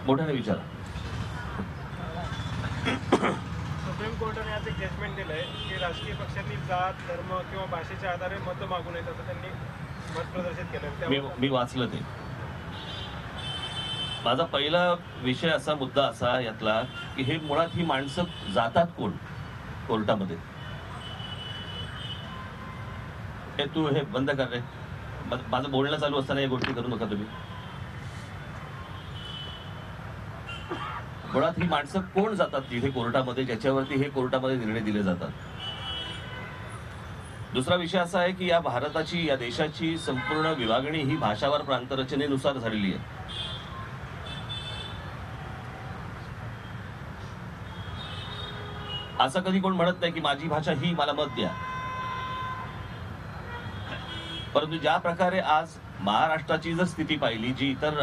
मोठ्याने विचारा. सुप्रीम कोर्टाने आज एक जजमेंट दिलंय की राजकीय पक्षांनी जात धर्म किंवा भाषेच्या आधारे मतं मागू नयेत असं त्यांनी मत प्रदर्शित केलं. मी वाचलं ते. माझा पहिला विषय असा मुद्दा असा यातला की हे मुळात ही माणसं जातात कोण कोर्टामध्ये. हे तू हे बंद कर रे. माझं बोलणं चालू असताना या गोष्टी करू नका तुम्ही. मुळात ही माणसं कोण जातात तिथे कोर्टामध्ये ज्याच्यावरती हे कोर्टामध्ये निर्णय दिले जातात. दुसरा विषय असा आहे की या भारताची या देशाची संपूर्ण विभागणी ही भाषावार प्रांतरचनेनुसार झालेली आहे. असं कधी कोण म्हणत नाही की माझी भाषा ही मला मत द्या. परंतु ज्या प्रकारे आज महाराष्ट्राची जर स्थिती पाहिली जी इतर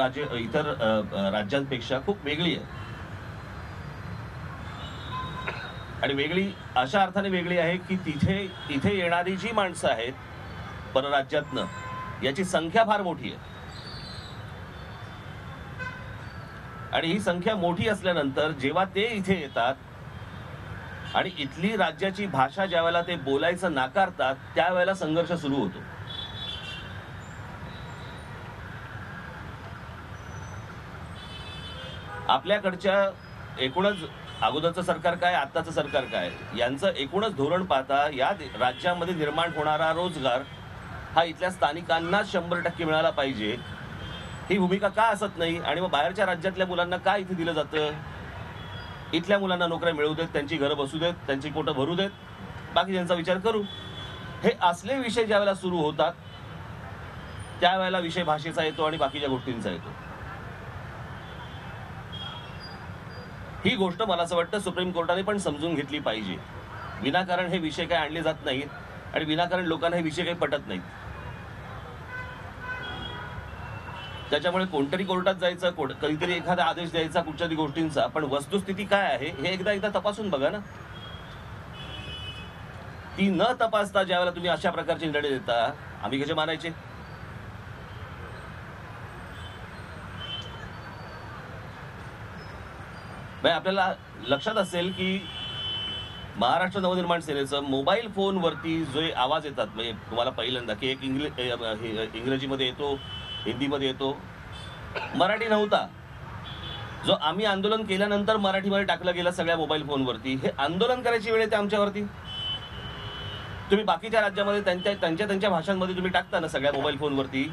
राज्यांपेक्षा खूप वेगळी आहे आणि वेगळी अशा अर्थाने वेगळी आहे की इथे येणारी जी माणसं आहेत परराज्यातनं याची संख्या फार मोठी आहे आणि ही संख्या मोठी असल्यानंतर जेव्हा ते इथे येतात आणि इथली राज्याची भाषा ज्या वेळेला ते बोलायचं नाकारतात त्यावेळेला संघर्ष सुरू होतो. आपल्याकडच्या एकूणच अगोदरचं सरकार काय आत्ताचं सरकार काय यांचं एकूणच धोरण पाहता या राज्यामध्ये निर्माण होणारा रोजगार हा इथल्या स्थानिकांना 100% मिळाला पाहिजे ही भूमिका का असत नाही. आणि मग बाहेरच्या राज्यातल्या मुलांना का इथे दिलं जातं. इथल्या मुलांना नोकऱ्या मिळवू देत, त्यांची घरं बसू देत, त्यांची पोटं भरू देत, बाकी त्यांचा विचार करू. हे असले विषय ज्या वेळेला सुरू होतात त्यावेळेला विषय भाषेचा येतो आणि बाकीच्या गोष्टींचा येतो. ही गोष्ट मला असं वाटतं सुप्रीम कोर्टाने पण समजून घेतली पाहिजे. विनाकारण हे विषय काही आणले जात नाहीत आणि विनाकारण लोकांना हे विषय काही पटत नाहीत. त्याच्यामुळे कोणतरी कोर्टात जायचं, कधीतरी एखादा आदेश द्यायचा कुठच्याही गोष्टींचा, पण वस्तुस्थिती काय आहे हे एकदा तपासून बघा ना. ती न तपासता ज्यावेळेला तुम्ही अशा प्रकारचे निर्णय देता आम्ही कसे मानायचे. आपल्याला लक्षात असेल की महाराष्ट्र नवनिर्माण सेनेचं मोबाईल फोनवरती जे आवाज येतात म्हणजे तुम्हाला पहिल्यांदा की एक इंग्रजीमध्ये येतो, हिंदीमध्ये येतो, मराठी नव्हता. जो आम्ही आंदोलन केल्यानंतर मराठीमध्ये टाकलं गेलं सगळ्या मोबाईल फोनवरती. हे आंदोलन करायची वेळ येते आमच्यावरती. तुम्ही बाकीच्या राज्यामध्ये त्यांच्या भाषांमध्ये तुम्ही टाकता ना सगळ्या मोबाईल फोनवरती.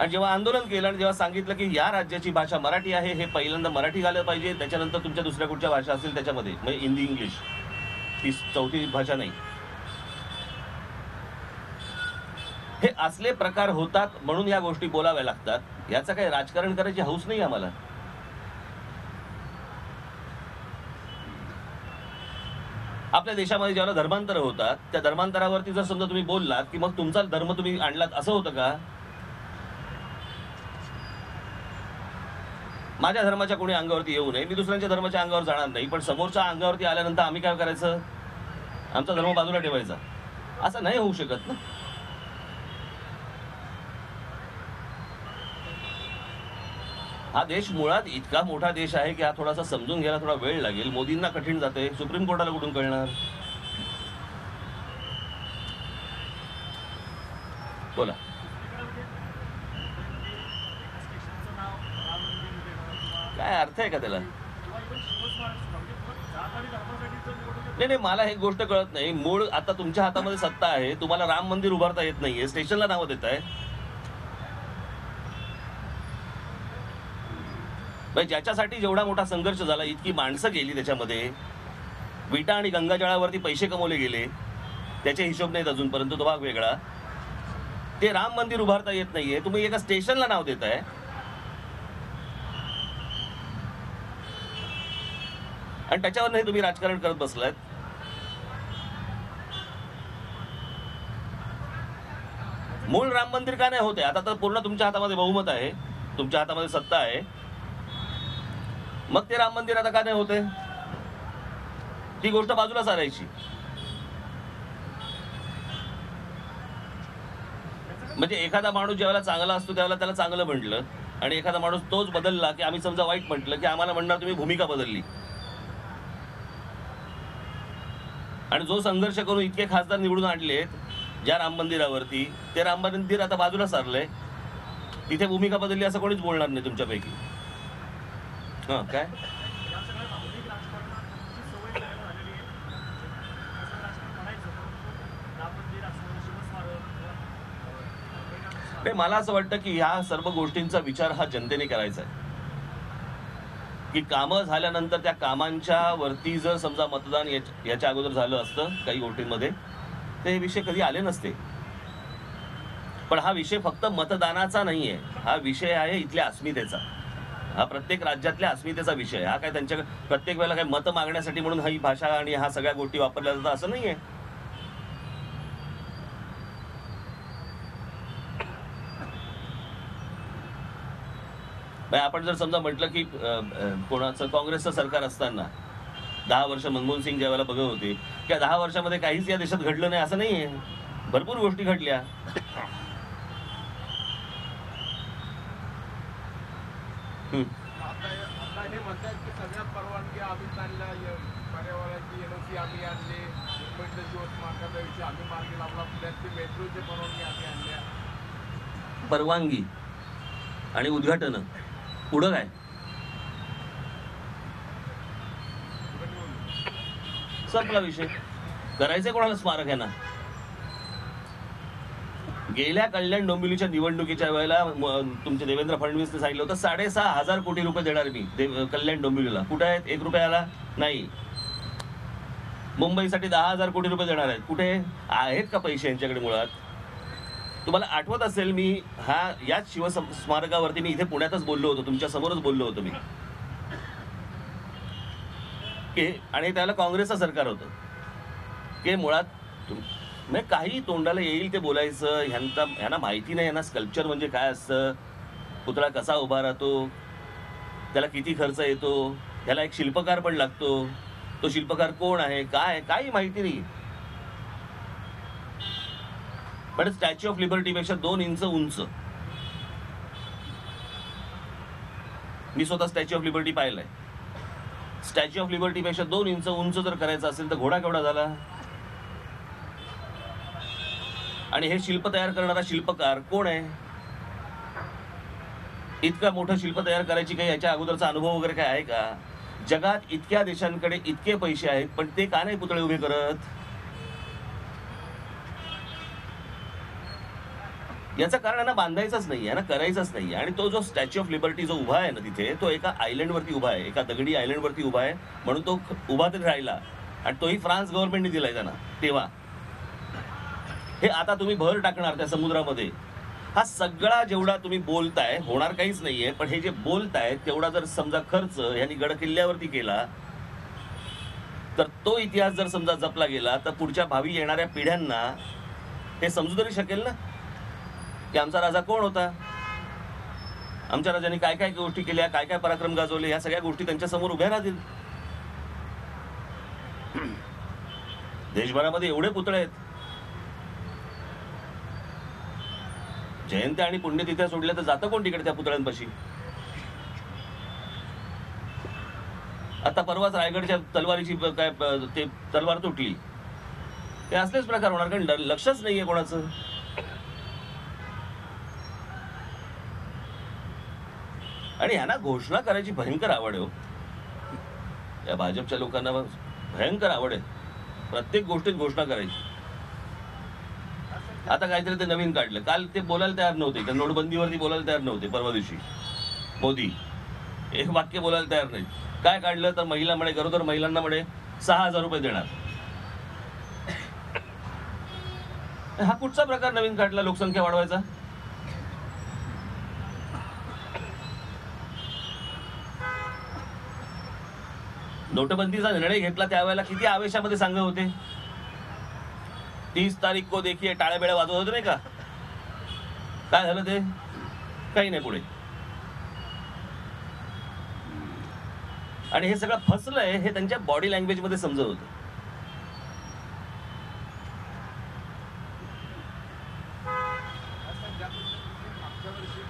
आणि जेव्हा आंदोलन केलं आणि जेव्हा सांगितलं की या राज्याची भाषा मराठी आहे हे पहिल्यांदा मराठी घालं पाहिजे, त्याच्यानंतर तुमच्या दुसऱ्या कुठच्या भाषा असतील त्याच्यामध्ये म्हणजे हिंदी इंग्लिश ती चौथी भाषा नाही. हे असले प्रकार होतात म्हणून या गोष्टी बोलाव्या लागतात. याचं काही राजकारण करायची हौस नाही आम्हाला. आपल्या देशामध्ये जेव्हा धर्मांतर होतात त्या धर्मांतरावरती जर समजा तुम्ही बोललात की मग तुमचा धर्म तुम्ही आणलात असं होतं का. माझ्या धर्माच्या कोणी अंगावरती येऊ नये, मी दुसऱ्यांच्या धर्माच्या अंगावर जाणार नाही, पण समोरच्या अंगावरती आल्यानंतर आम्ही काय करायचं, आमचा धर्म बाजूला ठेवायचा. असं नाही होऊ शकत ना. हा देश मुळात इतका मोठा देश आहे की हा थोडासा समजून घ्यायला थोडा वेळ लागेल. मोदींना कठीण जाते, सुप्रीम कोर्टाला कुठून कळणार. बोला. काय अर्थ आहे का त्याला. नाही मला हे गोष्ट कळत नाही. मूळ आता तुमच्या हातामध्ये सत्ता आहे, तुम्हाला राम मंदिर उभारता येत नाहीये, स्टेशनला नावं देत आहे. ज्याच्यासाठी जेवढा मोठा संघर्ष झाला, इतकी माणसं गेली त्याच्यामध्ये, विटा आणि गंगाजळावरती पैसे कमवले गेले, त्याचे हिशोब नाहीत अजूनपर्यंत, तो भाग वेगळा. ते राम मंदिर उभारता येत नाहीये, तुम्ही एका स्टेशनला नाव देताय. आणि त्याच्यावर नाही तुम्ही राजकारण करत बसलात. मूळ राम मंदिर का नाही होते. आता तर पूर्ण तुमच्या हातामध्ये बहुमत आहे, तुमच्या हातामध्ये सत्ता आहे, मग ते राम मंदिर आता का नाही होते. ती गोष्ट बाजूला सारायची. म्हणजे एखादा माणूस ज्यावेळेला चांगला असतो त्यावेळेला त्याला चांगलं म्हटलं, आणि एखादा माणूस तोच बदलला की आम्ही समजा वाईट म्हटलं की आम्हाला म्हणणार तुम्ही भूमिका बदलली. आणि जो संघर्ष करून इतके खासदार निवडून आणलेत ज्या राम मंदिरावरती, ते राम मंदिर आता बाजूला सारलंय, तिथे भूमिका बदलली असं कोणीच बोलणार नाही तुमच्यापैकी. हा काय नाही, मला असं वाटतं की ह्या सर्व गोष्टींचा विचार हा जनतेने करायचा आहे की कामं झाल्यानंतर त्या कामांच्या वरती जर समजा मतदान याच्या अगोदर झालं असतं काही गोष्टींमध्ये, ते विषय कधी आले नसते. पण हा विषय फक्त मतदानाचा नाहीये, हा विषय आहे इथल्या अस्मितेचा. हा प्रत्येक राज्यातल्या अस्मितेचा विषय. हा काय त्यांच्या प्रत्येक वेळेला काही मतं मागण्यासाठी म्हणून ही भाषा आणि ह्या सगळ्या गोष्टी वापरल्या जातात असं नाहीये. आपण जर समजा म्हटलं की कोणाचं काँग्रेसचं सरकार असताना 10 वर्ष मनमोहन सिंग ज्यावेळेला बघत होते, त्या 10 वर्षामध्ये काहीच या देशात घडलं नाही असं नाहीये, भरपूर गोष्टी घडल्या. आता हे म्हणतात की सगळ्या परवानगी आम्ही आणल्या, पर्यावरणाची एनओसी आम्ही आणले, मुंबईतल्या शिवस्मारकाचा विषय आम्ही मार्गी लावला, पुण्यातली मेट्रोची परवानगी आम्ही आणल्या. परवानगी आणि उद्घाटन पुढं काय संपला विषय. करायचंय कोणाला स्मारक आहे ना. गेल्या कल्याण डोंबिवलीच्या निवडणुकीच्या वेळेला तुमचे देवेंद्र फडणवीसने सांगितलं होतं 6,500 कोटी रुपये देणार मी कल्याण डोंबिवलीला. कुठे आहेत? 1 रुपयाला नाही. मुंबईसाठी 10,000 कोटी रुपये देणार आहेत. कुठे आहेत का पैसे यांच्याकडे? मुळात तुम्हाला आठवत असेल, मी याच शिवस्मारकावरती मी इथे पुण्यातच बोललो होतो, तुमच्या समोरच बोललो होतो मी की, आणि त्याला काँग्रेसचं सरकार होतं की मुळात काही तोंडाला येईल ते बोलायचं. ह्यांना माहिती नाही, यांना स्कल्पचर म्हणजे काय असतं, पुतळा कसा उभा राहतो, त्याला किती खर्च येतो, त्याला एक शिल्पकार पण लागतो, तो शिल्पकार कोण आहे, काय काही माहिती नाही. पण स्टॅच्यू ऑफ लिबर्टीपेक्षा 2 इंच उंच, मी स्वतः स्टॅच्यू ऑफ लिबर्टी पाहिलंय. स्टॅच्यू ऑफ लिबर्टीपेक्षा 2 इंच उंच जर करायचं असेल तर घोडा केवढा झाला. आणि हे शिल्प तयार करणारा शिल्पकार कोण आहे? इतकं मोठं शिल्प तयार करायची काही याच्या अगोदरचा अनुभव वगैरे काय आहे का? जगात इतक्या देशांकडे इतके पैसे आहेत, पण ते का नाही पुतळे उभे करत? याचं कारण यांना बांधायचंच नाही, यांना करायचंच नाही. आणि तो जो स्टॅच्यू ऑफ लिबर्टी जो उभा आहे ना तिथे, तो एका आयलंडवरती उभा आहे, एका दगडी आयलंडवरती उभा आहे, म्हणून तो उभा तरी राहिला. आणि तोही फ्रान्स गव्हर्नमेंटने दिलाय त्यांना तेव्हा. हे आता तुम्ही भर टाकणार त्या समुद्रामध्ये. हा सगळा जेवढा तुम्ही बोलताय, होणार काहीच नाहीये, पण हे जे बोलताय तेवढा जर समजा खर्च यांनी गड किल्ल्यावरती केला, तर तो इतिहास जर समजा जपला गेला, तर पुढच्या भावी येणाऱ्या पिढ्यांना हे समजू तरी शकेल ना की आमचा राजा कोण होता, आमच्या राजाने काय काय गोष्टी केल्या, काय काय पराक्रम गाजवले, ह्या सगळ्या गोष्टी त्यांच्या समोर उभ्या राहतील. देशभरामध्ये एवढे पुतळे आहेत, जयंत्या आणि पुण्यतिथ्या सोडल्या तर जातं कोण तिकडे त्या पुतळ्यांपाशी? आता परवाच रायगडच्या तलवारीची काय ते तलवार तुटली, ते असलेच प्रकार होणार, कारण लक्षच नाहीये कोणाचं. आणि ह्यांना घोषणा करायची भयंकर आवड आहे हो. या भाजपच्या लोकांना भयंकर आवड आहे प्रत्येक गोष्टीत घोषणा करायची. आता काहीतरी ते नवीन काढलं, काल ते बोलायला तयार नव्हते, त्या नोटबंदीवरती बोलायला तयार नव्हते. परवा दिवशी मोदी एक वाक्य बोलायला तयार नाही. काय काढलं तर महिला म्हणे, गरोदर महिलांना म्हणे 6,000 रुपये देणार. हा कुठचा प्रकार नवीन काढला लोकसंख्या वाढवायचा? नोटबंदीचा निर्णय घेतला त्यावेळेला किती आवेशामध्ये सांगत होते, 30 तारीख को देखिए, टाळ्या बेळ्या वाजवत होते नाही का? काय झालं ते? काही नाही पुढे. आणि हे सगळं फसलंय हे त्यांच्या बॉडी लँग्वेज मध्ये समजत होतं.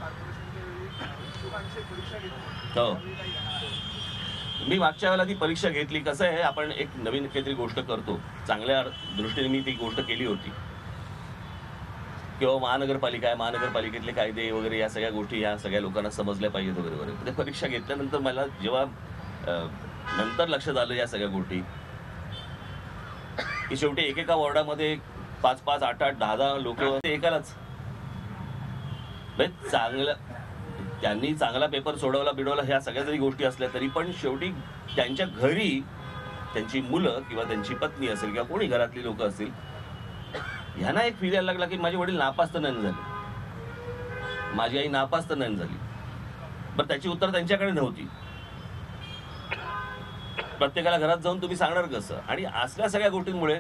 कॉर्पोरेशनच्या वेळी इच्छुकांची परीक्षा घेतली हो. त्यावेळी काही घडलं? मी मागच्या वेळेला ती परीक्षा घेतली. कसं आहे, आपण एक नवीन काहीतरी गोष्ट करतो, चांगल्या दृष्टीने मी ती गोष्ट केली होती, किंवा महानगरपालिका आहे, महानगरपालिकेतले कायदे वगैरे या सगळ्या गोष्टी या सगळ्या लोकांना समजल्या पाहिजेत वगैरे वगैरे. ते परीक्षा घेतल्यानंतर मला जेव्हा नंतर लक्षात आलं या सगळ्या गोष्टी, की शेवटी एकेका वॉर्डामध्ये 5-5, 8-8, 10-10 लोक ते एकालाच. म्हणजे चांगलं त्यांनी चांगला पेपर सोडवला बिडवला ह्या सगळ्या जरी गोष्टी असल्या तरी पण शेवटी त्यांच्या घरी त्यांची मुलं किंवा त्यांची पत्नी असेल किंवा कोणी घरातली लोक असतील, ह्यांना एक फील यायला लागला की माझे वडील नापास तर नाही झाले, माझी आई नापास तर नाही झाली. बरं, त्याची उत्तर त्यांच्याकडे नव्हती. प्रत्येकाला घरात जाऊन तुम्ही सांगणार कसं? आणि असल्या सगळ्या गोष्टींमुळे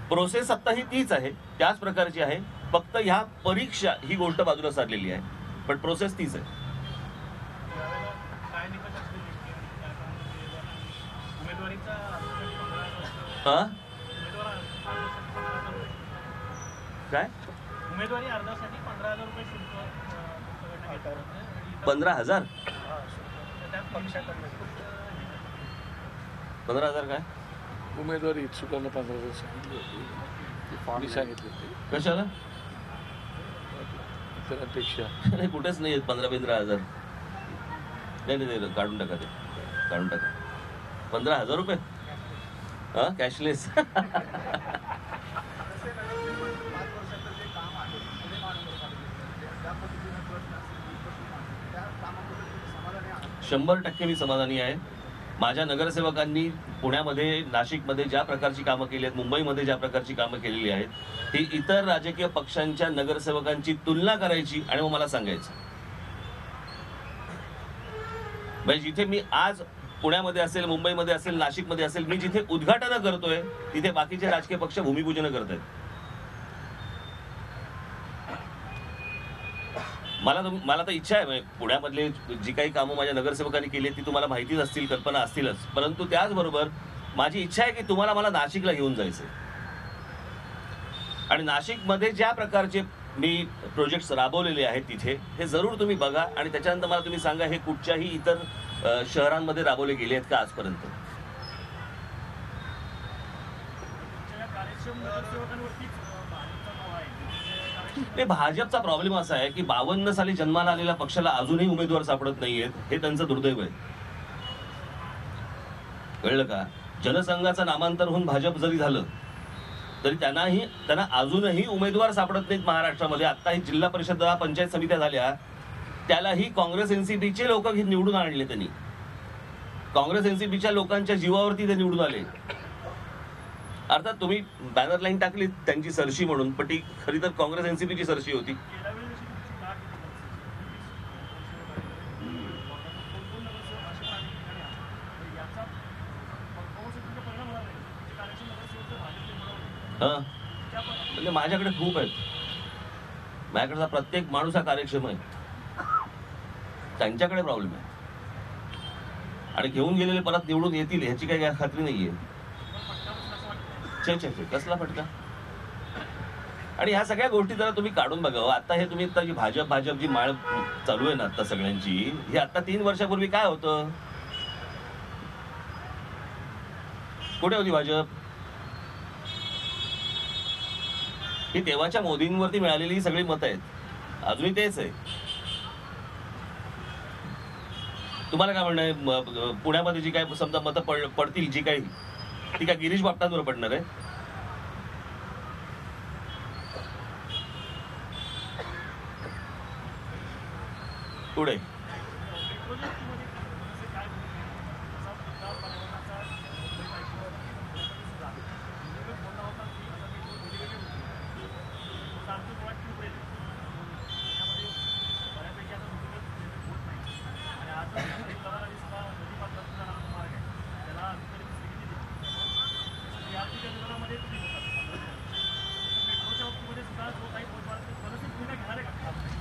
प्रोसेस आता ही तीच आहे, त्याच प्रकारची आहे, फक्त ह्या परीक्षा ही गोष्ट बाजूला सारलेली आहे, पण प्रोसेस तीच आहे. यावेळेला काय निकष असतील नेमके? काय सांगू? उमेदवारीचा हा उमेदवार अर्जासाठी 15,000 रुपये. काय उमेदवारी अर्जासाठी 15,000 रुपये शुल्क तुमच्याकडनं घेतलं जातं. आणि इतर- 15,000? तर त्यात पक्षाकडनं 15,000 काय उमेदवारी इच्छुकांना 15,000 सांगितली होती. मी सांगितले होते कशाला? इतरांपेक्षा. नाही, कुठेच नाही आहेत 15,000. नाही नाही नाही, काढून टाका ते, काढून टाका. 15,000 रुपये हा कॅशलेस? 5 वर्षाचं जे काम आहे पुणे महानगरपालिकेचं, ज्या पद्धतीने प्रश्न असतील त्या कामाबद्दल तुम्ही समाधानी आहात? 100% मी समाधानी आहे. माझ्या नगरसेवकांनी पुण्यामध्ये, नाशिकमध्ये ज्या प्रकारची कामं केली आहेत, मुंबईमध्ये ज्या प्रकारची कामं केलेली आहेत, ही इतर राजकीय पक्षांच्या नगरसेवकांची तुलना करायची आणि मग मला सांगायचं. म्हणजे जिथे मी आज पुण्यामध्ये असेल, मुंबईमध्ये असेल, नाशिकमध्ये असेल, मी जिथे उद्घाटनं करतोय तिथे बाकीचे राजकीय पक्ष भूमिपूजन करत आहेत. मला तर इच्छा आहे, म्हणजे पुण्यामधले जी काही कामं माझ्या नगरसेवकांनी केली आहेत ती तुम्हाला माहितीच असतील, कल्पना असतीलच, परंतु त्याचबरोबर माझी इच्छा आहे की तुम्हाला मला नाशिकला घेऊन जायचंय. आणि नाशिकमध्ये ज्या प्रकारचे मी प्रोजेक्ट्स राबवलेले आहेत तिथे हे जरूर तुम्ही बघा आणि त्याच्यानंतर मला तुम्ही सांगा हे कुठच्याही इतर शहरांमध्ये राबवले गेले आहेत का आजपर्यंत. तुमच्या कार्यक्षम नगरसेवकांवरतीच भाजपचा नाव आहे. नाही, भाजपचा प्रॉब्लेम असा आहे की 52 साली जन्माला आलेल्या पक्षाला अजूनही उमेदवार सापडत नाहीयेत, हे त्यांचं दुर्दैव आहे. कळलं का? जनसंघाचं नामांतर होऊन भाजप जरी झालं तरी त्यांना अजूनही उमेदवार सापडत नाहीत महाराष्ट्रामध्ये. आता ही जिल्हा परिषदा, पंचायत समित्या झाल्या, त्यालाही काँग्रेस एनसीपीचे लोक निवडून आणले. त्यांनी काँग्रेस एनसीपीच्या लोकांच्या जीवावरती ते निवडून आले. अर्थात तुम्ही बॅनर लाईन टाकली त्यांची सरशी म्हणून, पण ती खरी तर काँग्रेस एनसीपीची सरशी होती. गेल्या वेळी जशी तुमची लाट होती कोण नगरसेवक असे काही ठिकाणी आहेत. तर याचा काँग्रेसचा परिणाम होणार नाही. जे कार्यक्षम नगरसेवक जर भाजपने मिळवले हा म्हणजे माझ्याकडे खूप आहेत. माझ्याकडचा प्रत्येक माणूस हा कार्यक्षम आहे. त्यांच्याकडे प्रॉब्लेम आहे. आणि घेऊन गेलेले परत निवडून येतील ह्याची काही खात्री नाहीये. कसला फटका? आणि ह्या सगळ्या गोष्टी जरा तुम्ही काढून बघा. आता हे तुम्ही आता जी भाजप जी माळ चालू आहे ना आता सगळ्यांची, ही आता 3 वर्षापूर्वी काय होतं? कुठे होती भाजप? ही तेव्हाच्या मोदींवरती मिळालेली सगळी मतं आहेत, अजूनही तेच आहे. तुम्हाला काय म्हणणं आहे? पुण्यामध्ये जी काय समजा मतं पडतील जी काही, ती काय गिरीश बापटांवर पडणार आहे? पुढे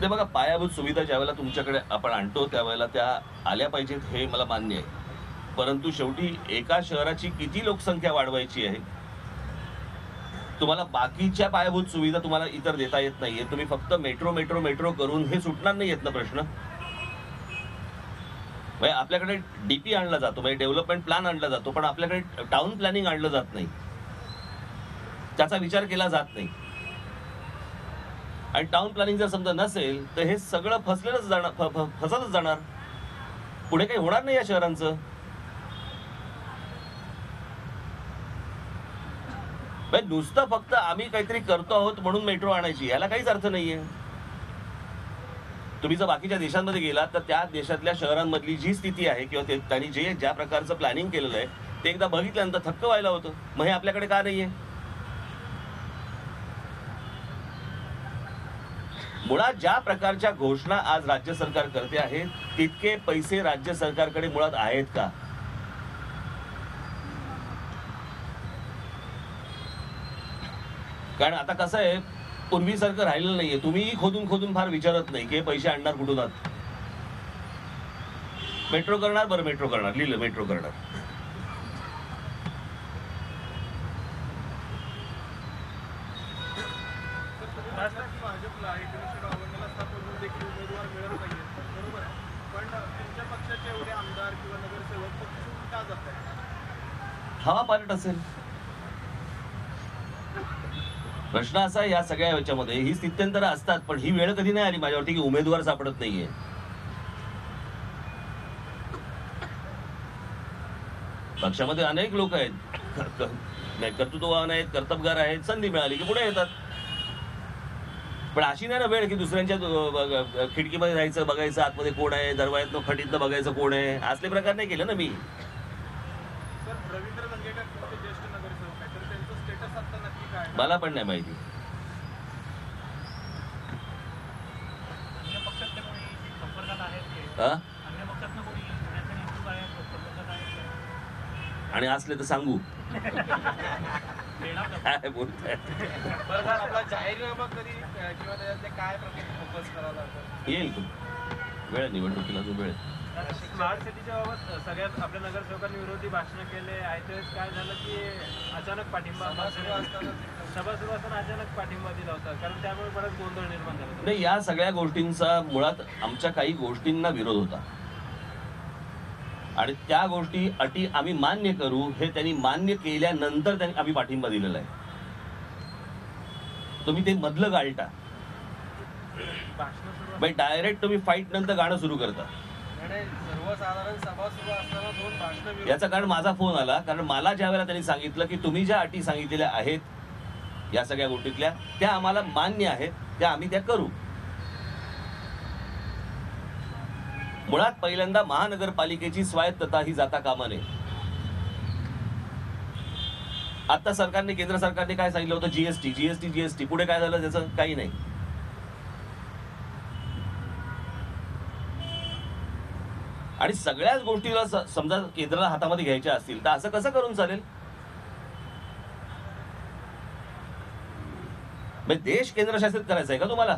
ते बघा, पायाभूत सुविधा ज्यावेळेला तुमच्याकडे आपण आणतो त्यावेळेला त्या आल्या पाहिजेत हे मला मान्य आहे. परंतु शेवटी एका शहराची किती लोकसंख्या वाढवायची आहे तुम्हाला बाकीच्या पायाभूत सुविधा तुम्हाला इतर देता येत नाहीये. तुम्ही फक्त मेट्रो मेट्रो मेट्रो करून हे सुटणार नाही येत ना प्रश्न. म्हणजे आपल्याकडे डीपी आणला जातो, म्हणजे डेव्हलपमेंट प्लॅन आणला जातो, पण आपल्याकडे टाउन प्लॅनिंग आणलं जात नाही, त्याचा विचार केला जात नाही. आणि टाउन प्लॅनिंग जर समजा नसेल तर हे सगळं फसतच जाणार. पुढे काही होणार नाही या शहरांचं. नुसतं फक्त आम्ही काहीतरी करतो आहोत म्हणून मेट्रो आणायची, याला काहीच अर्थ नाहीये. तुम्ही जर बाकीच्या देशांमध्ये गेलात तर त्या देशातल्या शहरांमधली जी स्थिती आहे किंवा त्यांनी ज्या प्रकारचं प्लॅनिंग केलेलं आहे ते एकदा बघितल्यानंतर थक्क व्हायला होतं. मग हे आपल्याकडे का नाहीये? मुळात ज्या प्रकारच्या घोषणा आज राज्य सरकार करते आहे तितके पैसे राज्य सरकारकडे मुळात आहेत का? कारण आता कसं आहे, पूर्वीसारखं राहिलेलं नाहीये. तुम्हीही खोदून खोदून फार विचारत नाही की हे पैसे आणणार कुठून आहात. मेट्रो करणार, बरं मेट्रो करणार, लिहिलं मेट्रो करणार. भाजपला 1992 स्थापन देखील उमेदवार मिळत नाहीये, बरोबर आहे. पण तुमच्या पक्षाचे एवढे आमदार किंवा नगरसेवक पक्ष का जात आहे? हवा पालट असेल. प्रश्न असा आहे, या सगळ्या याच्यामध्ये ही स्थित्यंतरं असतात, पण ही वेळ कधी नाही आली माझ्यावरती की उमेदवार सापडत नाहीये. पक्षामध्ये अनेक लोक आहेत, कर्तृत्ववान आहेत, कर्तबगार आहेत, संधी मिळाली की पुढे येतात. पण अशी नाही ना वेळ की दुसऱ्यांच्या खिडकीमध्ये जायचं, बघायचं आतमध्ये कोण आहे, दरवाजातनं फटीतनं बघायचं कोण आहे, असले प्रकार नाही केले ना मी. सर, रवींद्र दंगेकर तुमचे ज्येष्ठ नगरसेवक आहेत, तर त्यांचं स्टेटस आता नक्की काय? मला पण नाही माहिती. अन्य पक्षातले कोणी संपर्कात आहेत? हा? अन्य पक्षातनं कोणी पुण्याच्या नेतृत्व आहे, संपर्कात आहेत? आणि असले तर सांगू. काय बोलताय? बरं सर, आपला जाहीरनामा कधी किंवा त्याच्यातले काय प्रकारे फोकस करावा लागतो? येईल तू वेळ, निवडणुकीला जो वेळ. स्मार्ट सिटीच्या बाबत सगळ्यात आपल्या नगरसेवकांनी विरोधी भाषणं केले आहे. त्यावेळेस काय झालं की अचानक पाठिंबा, सभा सुरू असताना अचानक पाठिंबा दिला होता, कारण त्यामुळे बराच गोंधळ निर्माण झाला. नाही, या सगळ्या गोष्टींचा मुळात आमच्या काही गोष्टींना विरोध होता आणि त्या गोष्टी अटी आम्ही मान्य करू हे त्यांनी मान्य केल्यानंतर त्यांनी आम्ही पाठिंबा दिलेला आहे. तुम्ही ते मधलं गाळटा, भाषण सुरू बाई डायरेक्ट तुम्ही फाईट नंतर गाणं सुरू करता. सर्वसाधारण सभा सुरू असताना 2 भाषणं याचं कारण माझा फोन आला, कारण मला ज्या वेळेला त्यांनी सांगितलं की तुम्ही ज्या अटी सांगितलेल्या आहेत या सगळ्या गोष्टीतल्या त्या आम्हाला मान्य आहेत, त्या आम्ही त्या करू. मुळात पहिल्यांदा महानगरपालिकेची स्वायत्तता ही जाता कामा नये. आता सरकारने, केंद्र सरकारने काय सांगितलं होतं, जीएसटी जीएसटी जीएसटी, पुढे काय झालं त्याचं काही नाही. आणि सगळ्याच गोष्टीला समजा केंद्राला हातामध्ये घ्यायच्या असतील तर असं कसं करून चालेल? देश केंद्रशासित करायचा आहे का तुम्हाला?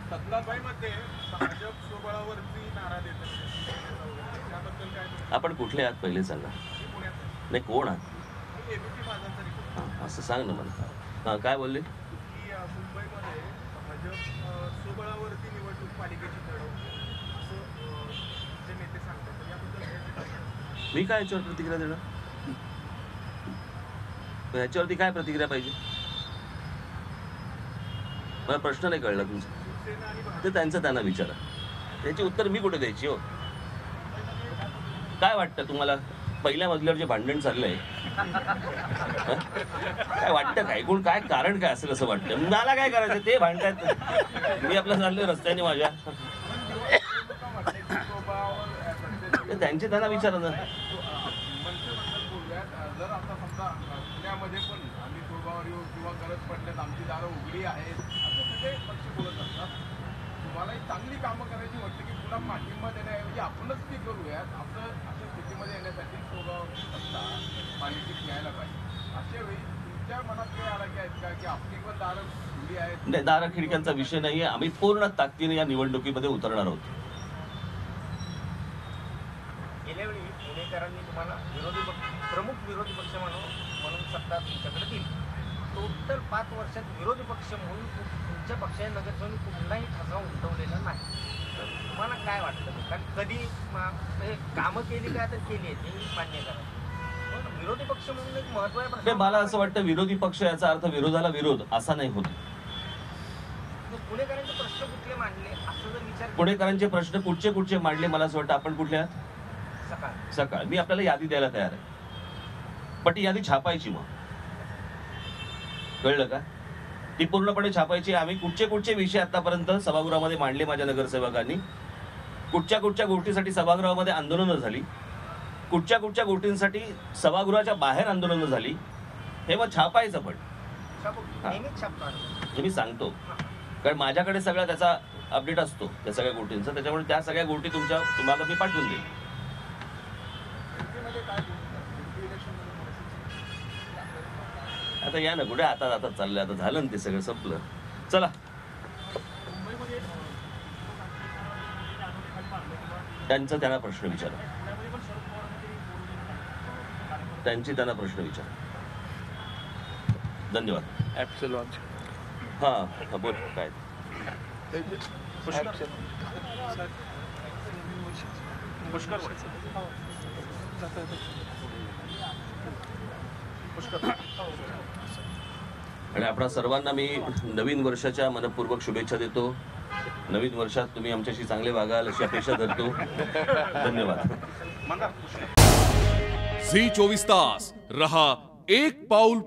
सत्ताबाईमध्ये भाजप स्वबळावरती नारा देत आहे, त्याबद्दल काय? आपण कुठले आहात पहिले सांगा. पुण्यात नाही, कोण आहात? एबीपी माझाचा रिपोर्ट हा, असं सांग ना मला. हा, काय बोलले? की मुंबईमध्ये भाजप स्वबळावरती निवडणूक पालिकेची लढवते असं जे नेते सांगतात, तर याबद्दल काय? मी काय याच्यावर प्रतिक्रिया देणार? ह्याच्यावरती काय प्रतिक्रिया पाहिजे? मला प्रश्न नाही कळला तुमचा. शिवसेना आणि भाजप ते त्यांचं त्यांना विचारा, त्याची उत्तर मी कुठे द्यायची हो? काय वाटतं तुम्हाला पहिल्या मजल्यावर जे भांडण चाललंय, काय वाटतं? काय कोण, काय कारण काय असेल असं वाटतं? मला काय करायचं? ते भांडतायत, मी आपलं चाललोय रस्त्याने माझ्या. ते त्यांचे त्यांना विचारा ना. मनसेबद्दल बोलूयात. जर आता समजा पुण्यामध्ये पण आम्ही तोडगावर येऊ किंवा गरज पडल्यात आमची दारं उघडी आहेत असे सगळे पक्ष बोलत असतात. तुम्हाला ही चांगली कामं करायची वाटतं की पुन्हा पाठिंबा देण्याऐवजी आपणच ती करूयात, आपलं अशा स्थितीमध्ये येण्यासाठी तोडगाव सत्ता पालिकेत यायला पाहिजे. अशा वेळी तुमच्या मनात काही आला की आहेत का की आपली पण दारं उघडी आहेत? नाही, दारा खिडक्यांचा विषय नाहीये. आम्ही पूर्ण ताकदीने या निवडणुकीमध्ये उतरणार आहोत. गेल्या वेळी पुणेकरांना प्रमुख विरोधी पक्ष म्हणून सत्ता तुमच्याकडे दिली. टोटल 5 वर्षात विरोधी पक्ष म्हणून तुमच्या पक्षाच्या नगरसेवकांनी कुठलाही ठसा उमटवलेला नाही. तर तुम्हाला काय वाटतं? कारण कधी म्हणजे कामं केली काय तर केली आहेत हे मान्य करा. पण विरोधी पक्ष म्हणून एक महत्त्वाचा नाही, प्रश्न मला असं वाटतं विरोधी पक्ष याचा अर्थ विरोधाला विरोध असा नाही होत. पुणेकरांचे प्रश्न कुठले मांडले असं जर विचार केला पुणेकरांचे प्रश्न कुठचे मांडले मला असं वाटतं आपण कुठल्या सकाळ मी आपल्याला यादी द्यायला तयार आहे, पण ती यादी छापायची मग, कळलं का? ती पूर्णपणे छापायची. आम्ही कुठचे विषय आतापर्यंत सभागृहामध्ये मांडले माझ्या नगरसेवकांनी, कुठच्या गोष्टीसाठी सभागृहामध्ये आंदोलनं झाली, कुठच्या गोष्टींसाठी सभागृहाच्या बाहेर आंदोलनं झाली, हे मग छापायचं. पण नेहमीच छापणार हे मी सांगतो कारण माझ्याकडे सगळा त्याचा अपडेट असतो त्या सगळ्या गोष्टींचा, त्याच्यामुळे त्या सगळ्या गोष्टी तुम्हाला मी पाठवून देईन. आता या ना कुठे आता चाललंय, आता झालं ना ते सगळं संपलं. चला त्यांना प्रश्न विचारा, त्यांना प्रश्न विचारा. धन्यवाद. ॲपचं लॉन्च हा बोल काय आणि आपणा सर्वांना मी नवीन वर्षाच्या मनपूर्वक शुभेच्छा देतो. नवीन वर्षात तुम्ही आमच्याशी चांगले वागाल अशी अपेक्षा धरतो. धन्यवाद. झी 24 तास रहा एक पाऊल